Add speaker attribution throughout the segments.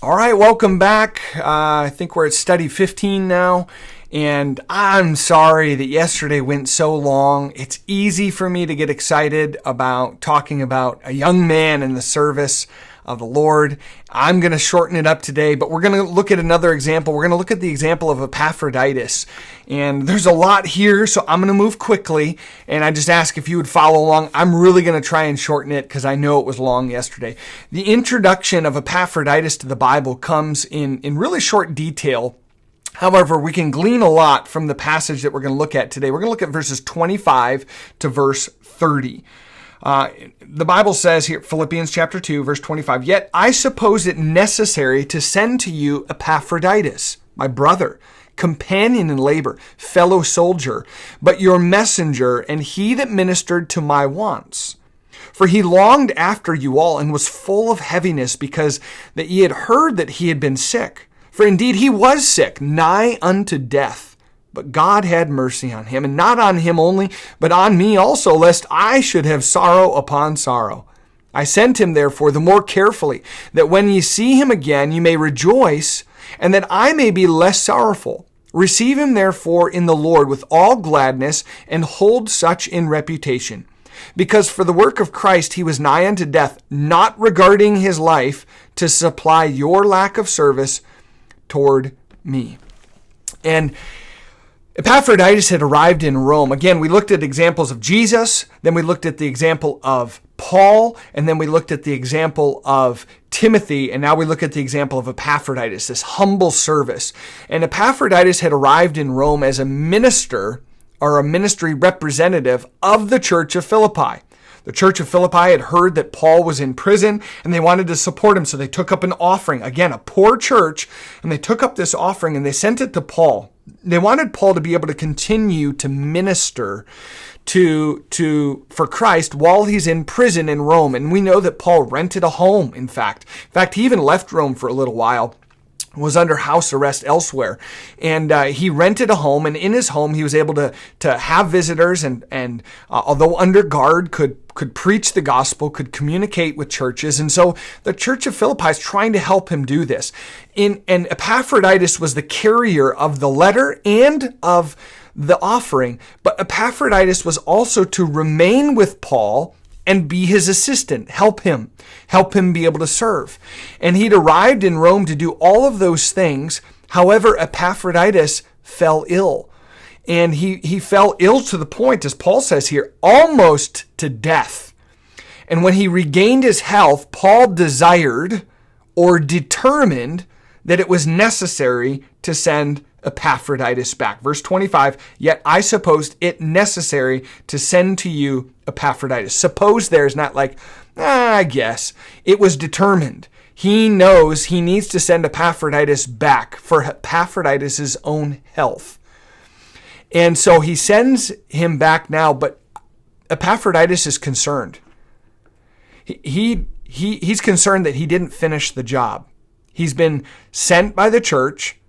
Speaker 1: All right, welcome back. I think we're at study 15 now, and I'm sorry that yesterday went so long. It's easy for me to get excited about talking about a young man in the service of the Lord. I'm going to shorten it up today, but we're going to look at another example. We're going to look at the example of Epaphroditus, and there's a lot here, so I'm going to move quickly, and I just ask if you would follow along. I'm really going to try and shorten it because I know it was long yesterday. The introduction of Epaphroditus to the Bible comes in really short detail. However, we can glean a lot from the passage that we're going to look at today. We're going to look at verses 25 to verse 30. The Bible says here, Philippians chapter 2, verse 25, "Yet I suppose it necessary to send to you Epaphroditus, my brother, companion in labor, fellow soldier, but your messenger, and he that ministered to my wants. For he longed after you all, and was full of heaviness, because that ye had heard that he had been sick. For indeed he was sick, nigh unto death. But God had mercy on him, and not on him only, but on me also, lest I should have sorrow upon sorrow. I sent him therefore the more carefully, that when ye see him again, ye may rejoice, and that I may be less sorrowful. Receive him therefore in the Lord with all gladness, and hold such in reputation. Because for the work of Christ he was nigh unto death, not regarding his life, to supply your lack of service toward me." And Epaphroditus had arrived in Rome. Again, we looked at examples of Jesus, then we looked at the example of Paul, and then we looked at the example of Timothy, and now we look at the example of Epaphroditus, this humble service. And Epaphroditus had arrived in Rome as a minister, or a ministry representative of the church of Philippi. The church of Philippi had heard that Paul was in prison, and they wanted to support him, so they took up an offering. Again, a poor church, and they took up this offering, and they sent it to Paul. They wanted Paul to be able to continue to minister for Christ while he's in prison in Rome. And we know that Paul rented a home, in fact. In fact, he even left Rome for a little while, was under house arrest elsewhere. And he rented a home, and in his home he was able to have visitors, and although under guard, could preach the gospel, could communicate with churches. And so the church of Philippi is trying to help him do this. And Epaphroditus was the carrier of the letter and of the offering. But Epaphroditus was also to remain with Paul and be his assistant, help him be able to serve. And he'd arrived in Rome to do all of those things. However, Epaphroditus fell ill. And he fell ill to the point, as Paul says here, almost to death. And when he regained his health, Paul desired or determined that it was necessary to send Epaphroditus back. Verse 25, "Yet I supposed it necessary to send to you Epaphroditus." Suppose there is not like, I guess. It was determined. He knows he needs to send Epaphroditus back for Epaphroditus' own health. And so he sends him back now, but Epaphroditus is concerned. He's concerned that he didn't finish the job. He's been sent by the church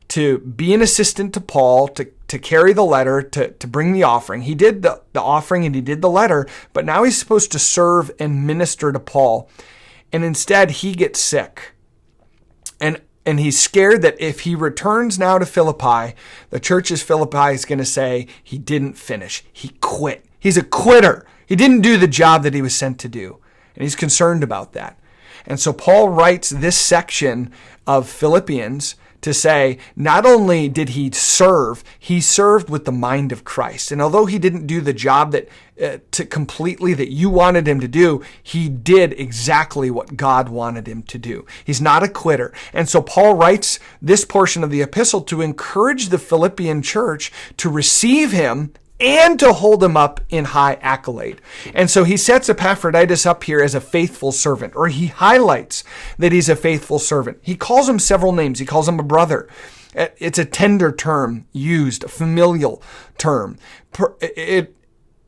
Speaker 1: to be an assistant to Paul, to carry the letter, to bring the offering. He did the offering and he did the letter, but now he's supposed to serve and minister to Paul. And instead, he gets sick. And he's scared that if he returns now to Philippi, the church of Philippi is going to say he didn't finish. He quit. He's a quitter. He didn't do the job that he was sent to do. And he's concerned about that. And so Paul writes this section of Philippians to say, not only did he served with the mind of Christ. And although he didn't do the job that completely that you wanted him to do, he did exactly what God wanted him to do. He's not a quitter. And so Paul writes this portion of the epistle to encourage the Philippian church to receive him and to hold him up in high accolade. And so he sets Epaphroditus up here as a faithful servant, or he highlights that he's a faithful servant. He calls him several names. He calls him a brother. It's a tender term used, a familial term. It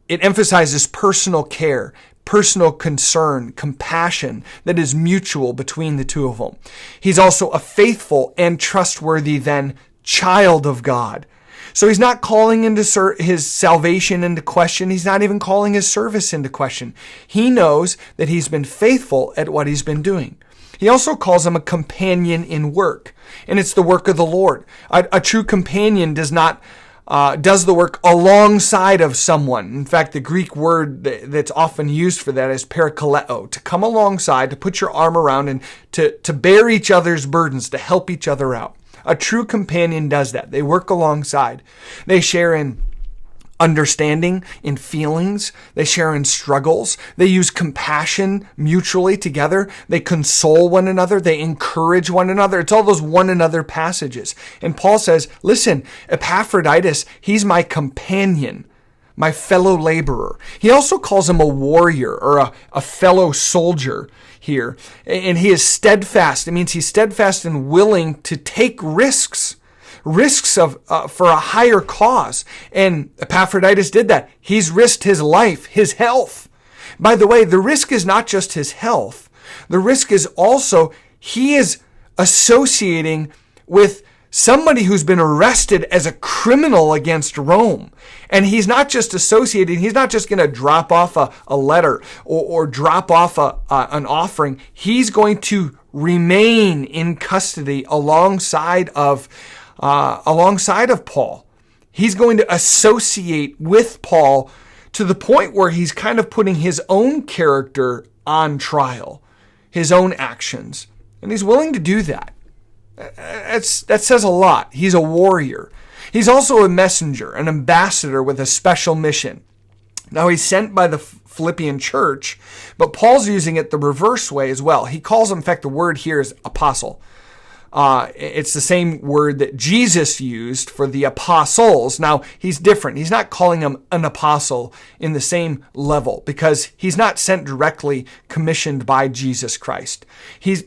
Speaker 1: emphasizes personal care, personal concern, compassion that is mutual between the two of them. He's also a faithful and trustworthy then child of God. So he's not calling his salvation into question. He's not even calling his service into question. He knows that he's been faithful at what he's been doing. He also calls him a companion in work, and it's the work of the Lord. A true companion does the work alongside of someone. In fact, the Greek word that's often used for that is parakaleo, to come alongside, to put your arm around, and to bear each other's burdens, to help each other out. A true companion does that. They work alongside. They share in understanding, in feelings. They share in struggles. They use compassion mutually together. They console one another. They encourage one another. It's all those one another passages. And Paul says, listen, Epaphroditus, he's my companion, my fellow laborer. He also calls him a warrior or a fellow soldier here. And he is steadfast. It means he's steadfast and willing to take risks for a higher cause. And Epaphroditus did that. He's risked his life, his health. By the way, the risk is not just his health. The risk is also he is associating with somebody who's been arrested as a criminal against Rome. And he's not just associating, he's not just going to drop off a letter or drop off an offering. He's going to remain in custody alongside of Paul. He's going to associate with Paul to the point where he's kind of putting his own character on trial, his own actions. And he's willing to do that. That says a lot. He's a warrior. He's also a messenger, an ambassador with a special mission. Now, he's sent by the Philippian church, but Paul's using it the reverse way as well. He calls him, in fact, the word here is apostle. It's the same word that Jesus used for the apostles. Now, he's different. He's not calling him an apostle in the same level because he's not sent directly commissioned by Jesus Christ.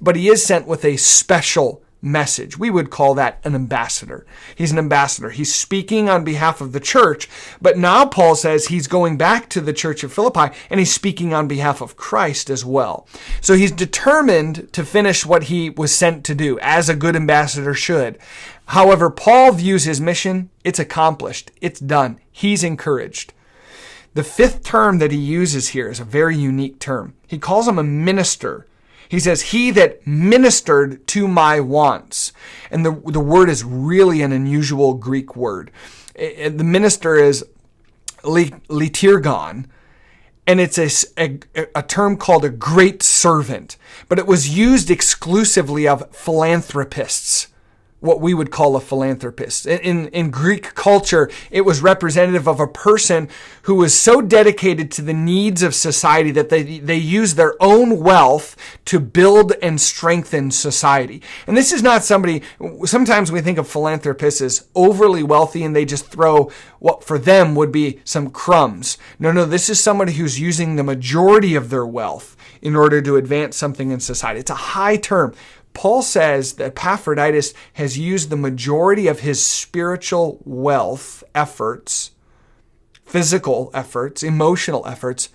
Speaker 1: But he is sent with a special message. We would call that an ambassador. He's an ambassador. He's speaking on behalf of the church, but now Paul says he's going back to the church of Philippi and he's speaking on behalf of Christ as well. So he's determined to finish what he was sent to do, as a good ambassador should. However, Paul views his mission, it's accomplished, it's done. He's encouraged. The fifth term that he uses here is a very unique term. He calls him a minister. He says, he that ministered to my wants. And the word is really an unusual Greek word. The minister is liturgon, and it's a term called a great servant. But it was used exclusively of philanthropists, what we would call a philanthropist. In Greek culture, it was representative of a person who was so dedicated to the needs of society that they use their own wealth to build and strengthen society. And this is not somebody, sometimes we think of philanthropists as overly wealthy and they just throw what for them would be some crumbs. No, this is somebody who's using the majority of their wealth in order to advance something in society. It's a high term. Paul says that Epaphroditus has used the majority of his spiritual wealth efforts, physical efforts, emotional efforts,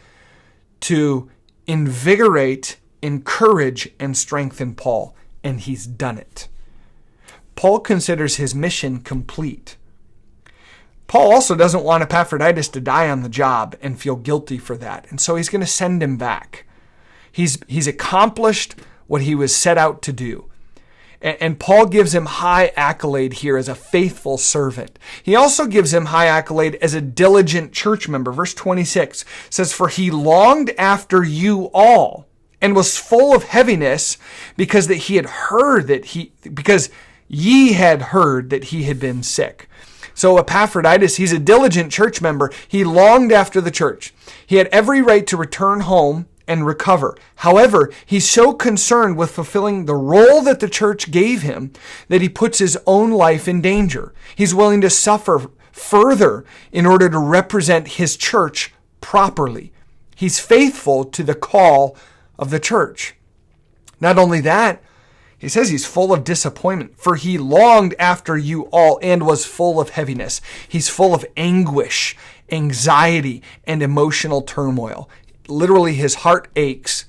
Speaker 1: to invigorate, encourage, and strengthen Paul. And he's done it. Paul considers his mission complete. Paul also doesn't want Epaphroditus to die on the job and feel guilty for that. And so he's going to send him back. He's accomplished what he was set out to do. And Paul gives him high accolade here as a faithful servant. He also gives him high accolade as a diligent church member. Verse 26 says, for he longed after you all and was full of heaviness because ye had heard that he had been sick. So Epaphroditus, he's a diligent church member. He longed after the church. He had every right to return home and recover. However, he's so concerned with fulfilling the role that the church gave him that he puts his own life in danger. He's willing to suffer further in order to represent his church properly. He's faithful to the call of the church. Not only that, he says he's full of disappointment, for he longed after you all and was full of heaviness. He's full of anguish, anxiety, and emotional turmoil. Literally, his heart aches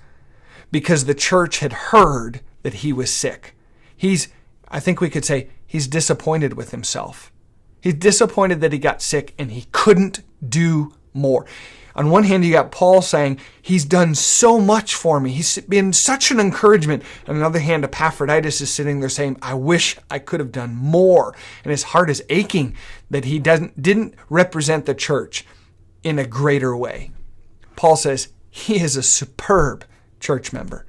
Speaker 1: because the church had heard that he was sick. I think we could say, he's disappointed with himself. He's disappointed that he got sick and he couldn't do more. On one hand, you got Paul saying, he's done so much for me. He's been such an encouragement. On the other hand, Epaphroditus is sitting there saying, I wish I could have done more. And his heart is aching that he didn't represent the church in a greater way. Paul says he is a superb church member.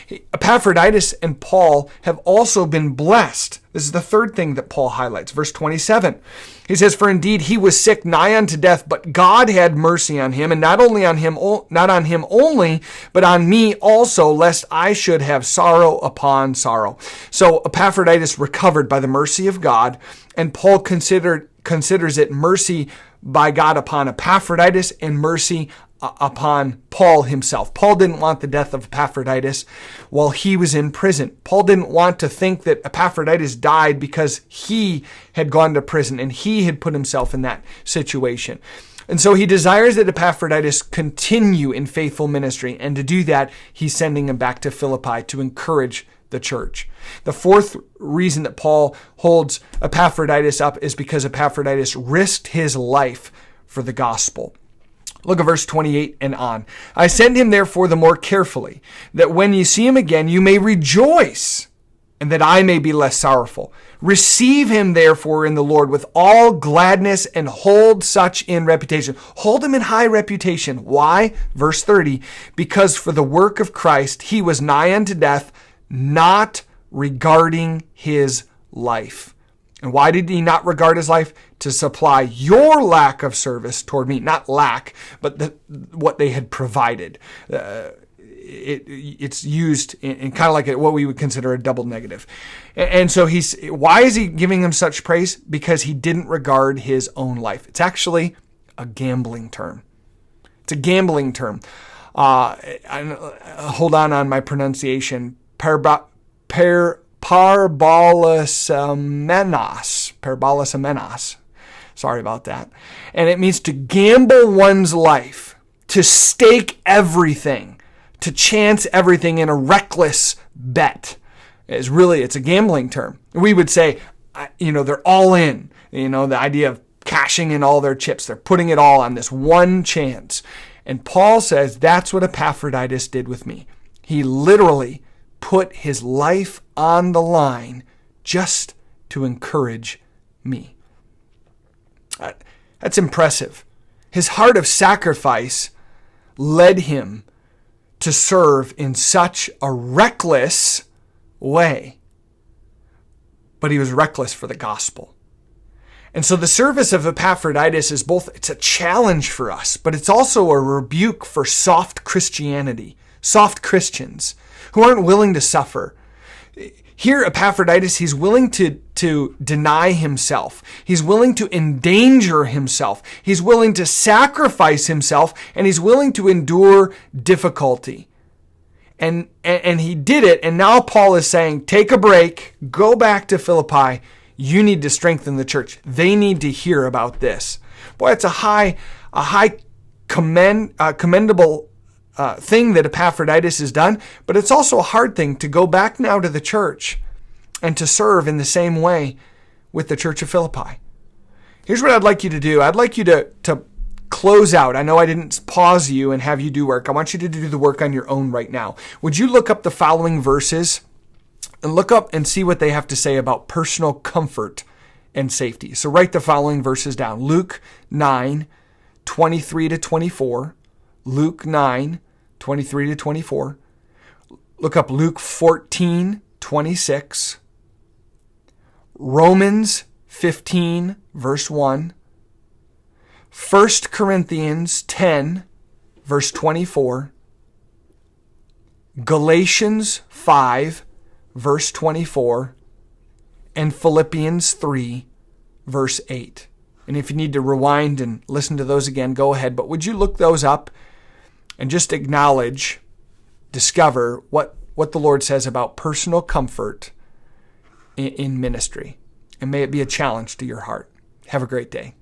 Speaker 1: Epaphroditus and Paul have also been blessed. This is the third thing that Paul highlights. Verse 27. He says, for indeed he was sick nigh unto death, but God had mercy on him, and not on him only, but on me also, lest I should have sorrow upon sorrow. So Epaphroditus recovered by the mercy of God, and Paul considers it mercy by God upon Epaphroditus and mercy upon Paul himself. Paul didn't want the death of Epaphroditus while he was in prison. Paul didn't want to think that Epaphroditus died because he had gone to prison and he had put himself in that situation. And so he desires that Epaphroditus continue in faithful ministry, and to do that, he's sending him back to Philippi to encourage the church. The fourth reason that Paul holds Epaphroditus up is because Epaphroditus risked his life for the gospel. Look at verse 28 and on. I send him therefore the more carefully, that when you see him again, you may rejoice, and that I may be less sorrowful. Receive him therefore in the Lord with all gladness, and hold such in reputation. Hold him in high reputation. Why? Verse 30, because for the work of Christ he was nigh unto death, not regarding his life. And why did he not regard his life? To supply your lack of service toward me. Not lack, but what they had provided. It's used in kind of like what we would consider a double negative. And so why is he giving him such praise? Because he didn't regard his own life. It's actually a gambling term. It's a gambling term. Hold on my pronunciation. Parabolosomenos. Sorry about that. And it means to gamble one's life, to stake everything, to chance everything in a reckless bet. It's a gambling term. We would say, they're all in. The idea of cashing in all their chips. They're putting it all on this one chance. And Paul says that's what Epaphroditus did with me. He literally put his life on the line just to encourage me. That's impressive. His heart of sacrifice led him to serve in such a reckless way. But he was reckless for the gospel. And so the service of Epaphroditus is it's a challenge for us, but it's also a rebuke for soft Christianity, soft Christians who aren't willing to suffer. Here, Epaphroditus, he's willing to deny himself. He's willing to endanger himself. He's willing to sacrifice himself, and he's willing to endure difficulty. And he did it, and now Paul is saying, take a break, go back to Philippi. You need to strengthen the church. They need to hear about this. Boy, it's a high commendable thing that Epaphroditus has done, but it's also a hard thing to go back now to the church and to serve in the same way with the church of Philippi. Here's what I'd like you to do. I'd like you to close out. I know I didn't pause you and have you do work. I want you to do the work on your own right now. Would you look up the following verses and look up and see what they have to say about personal comfort and safety? So write the following verses down. Luke 9, 23 to 24. Luke 9, 23 to 24. Look up Luke 14, 26. Romans 15, verse 1. 1 Corinthians 10, verse 24. Galatians 5, verse 24. And Philippians 3, verse 8. And if you need to rewind and listen to those again, go ahead. But would you look those up and just discover what the Lord says about personal comfort in ministry. And may it be a challenge to your heart. Have a great day.